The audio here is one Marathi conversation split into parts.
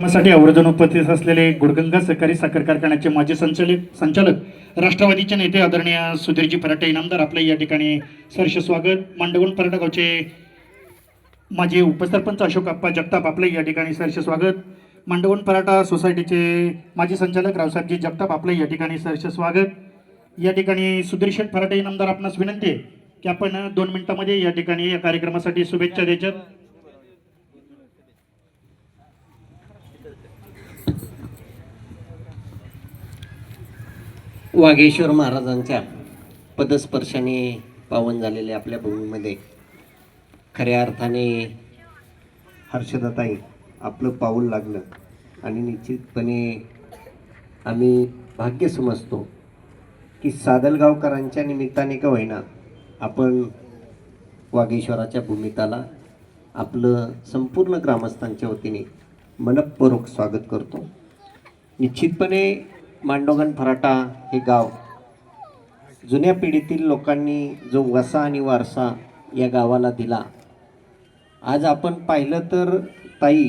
साठी आवर्जून उपस्थित असलेले गुडगंगा सहकारी साखर कारखान्याचे माजी संचालक राष्ट्रवादीचे नेते आदरणीय सुधीरजी फराटे इनामदार आपले या ठिकाणी सहर्ष स्वागत. मांडवण फराटा गावचे माजी उपसरपंच अशोक अप्पा जगताप आपले या ठिकाणी सहर्ष स्वागत. मांडवण फराटा सोसायटीचे माजी संचालक रावसाहेबजी जगताप आपले या ठिकाणी सहर्ष स्वागत. या ठिकाणी सुधीर शेठ फराटे इनामदार आपणास विनंती आहे की आपण 2 मिनिटांमध्ये या ठिकाणी या कार्यक्रमासाठी शुभेच्छा द्यायच्यात. वागेश्वर महाराजांच्या पदस्पर्शाने पावन झालेल्या आपल्या भूमीमध्ये खऱ्या अर्थाने हर्षदाताई आपलं पाऊल लागलं आणि निश्चितपणे आम्ही भाग्य समजतो की सादलगावकरांच्या निमित्ताने का होईना आपण वागेश्वराच्या भूमिताला आपलं संपूर्ण ग्रामस्थांच्या वतीने मनपूर्वक स्वागत करतो. निश्चितपणे मांडोगण फराटा हे गाव जुन्या पिढीतील लोकांनी जो वसा आणि वारसा या गावाला दिला. आज आपण पाहिलं तर ताई,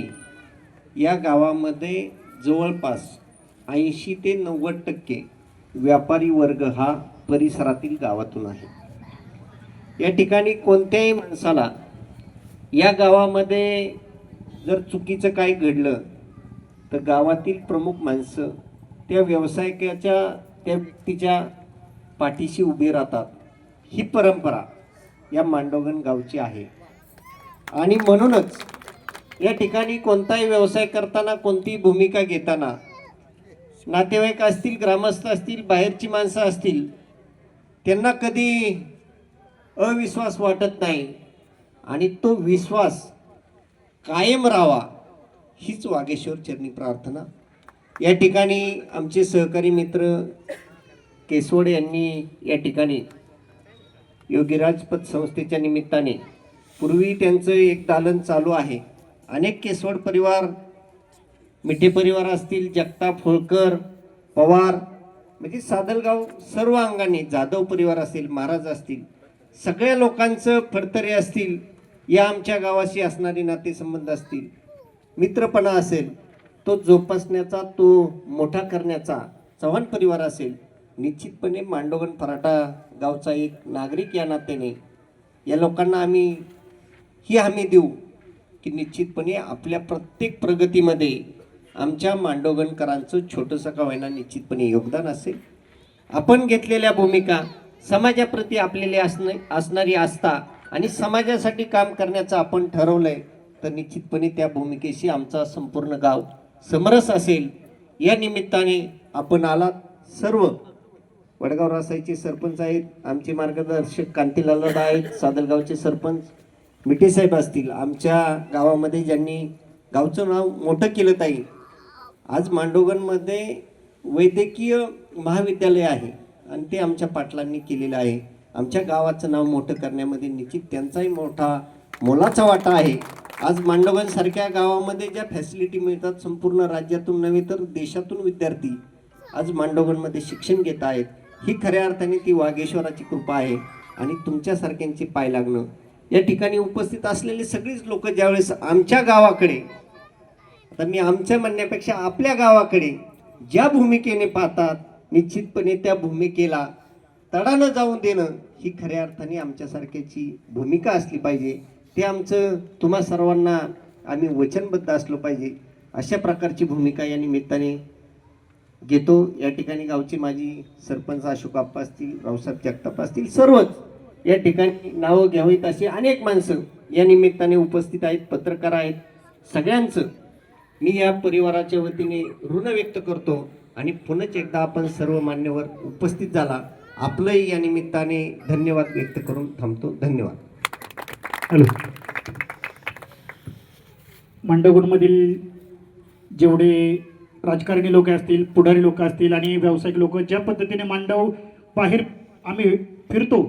या गावामध्ये जवळपास 80 ते 90% व्यापारी वर्ग हा परिसरातील गावातून आहे. या ठिकाणी कोणत्याही माणसाला या गावामध्ये जर चुकीचं काही घडलं तर गावातील प्रमुख माणसं त्या व्यावसायिकाच्या त्या व्यक्तीच्या पाठीशी उभी राहतात. ही परंपरा या मांडोगण गावची आहे आणि म्हणूनच या ठिकाणी कोणताही व्यवसाय करताना, कोणतीही भूमिका घेताना नातेवाईक असतील, ग्रामस्थ असतील, बाहेरची माणसं असतील, त्यांना कधी अविश्वास वाटत नाही आणि तो विश्वास कायम राहावा हीच वागेश्वर चरणी प्रार्थना. या ठिकाणी आमचे सहकारी मित्र केसवड यांनी या ठिकाणी योगीराज पतसंस्थेच्या निमित्ताने पूर्वी त्यांचं एक दालन चालू आहे. अनेक केसवड परिवार, मिठे परिवार असतील, जगताप, होळकर, पवार, म्हणजे सादलगाव सर्व अंगाने, जाधव परिवार असेल, महाराज असतील, सगळ्या लोकांचं फडतरे असतील, या आमच्या गावाशी असणारे नातेसंबंध असतील, मित्रपणा असेल, तो जोपासण्याचा, तो मोठा करण्याचा चव्हाण परिवार असेल. निश्चितपणे मांडोगण फराटा गावचा एक नागरिक या नात्याने या लोकांना आम्ही ही हमी देऊ की निश्चितपणे आपल्या प्रत्येक प्रगतीमध्ये आमच्या मांडोगणकरांचं छोटंसं का होईना निश्चितपणे योगदान असेल. आपण घेतलेल्या भूमिका, समाजाप्रती आपल्याला असणारी आस्था आणि समाजासाठी काम करण्याचं आपण ठरवलंय तर निश्चितपणे त्या भूमिकेशी आमचा संपूर्ण गाव समरस असेल. या निमित्ताने आपण आलात. सर्व वडगाव रासाईचे सरपंच आहेत, आमचे मार्गदर्शक कांतीलालदा आहेत, सादलगावचे सरपंच मिठेसाहेब असतील, आमच्या गावामध्ये ज्यांनी गावचं नाव मोठं केलं ताई. आज मांडोगणमध्ये वैद्यकीय महाविद्यालय आहे आणि ते आमच्या पाटलांनी केलेलं आहे. आमच्या गावाचं नाव मोठं करण्यामध्ये निश्चित त्यांचाही मोठा मोलाचा वाटा आहे. आज मांडोगण सारख्या गावामध्ये ज्या फॅसिलिटी मिळतात, संपूर्ण राज्यातून नव्हे तर देशातून विद्यार्थी आज मांडोगणमध्ये शिक्षण घेत आहेत. ही खऱ्या अर्थाने ती वागेश्वराची कृपा आहे आणि तुमच्यासारख्यांची पाय लागणं. या ठिकाणी उपस्थित असलेले सगळीच लोक ज्यावेळेस आमच्या गावाकडे, आता मी आमच्या म्हणण्यापेक्षा आपल्या गावाकडे ज्या भूमिकेने पाहतात, निश्चितपणे त्या भूमिकेला तडा न जाऊन देणं ही खऱ्या अर्थाने आमच्यासारख्याची भूमिका असली पाहिजे. ते आमचं तुम्हा सर्वांना आम्ही वचनबद्ध असलो पाहिजे. अशा प्रकारची भूमिका या निमित्ताने घेतो. या ठिकाणी गावचे माजी सरपंच अशोक अप्पा असतील, रावसाहेब जगताप असतील, सर्वच या ठिकाणी नावं घ्यावीत अशी अनेक माणसं या निमित्ताने उपस्थित आहेत, पत्रकार आहेत. सगळ्यांचं मी या परिवाराच्या वतीने ऋण व्यक्त करतो आणि पुनच एकदा आपण सर्व मान्यवर उपस्थित झाला, आपलंही या निमित्ताने धन्यवाद व्यक्त करून थांबतो. धन्यवाद. हॅलो. मांडवगडमधील जेवढे राजकारणी लोक असतील, पुढारी लोक असतील आणि व्यावसायिक लोक ज्या पद्धतीने मांडव बाहेर आम्ही फिरतो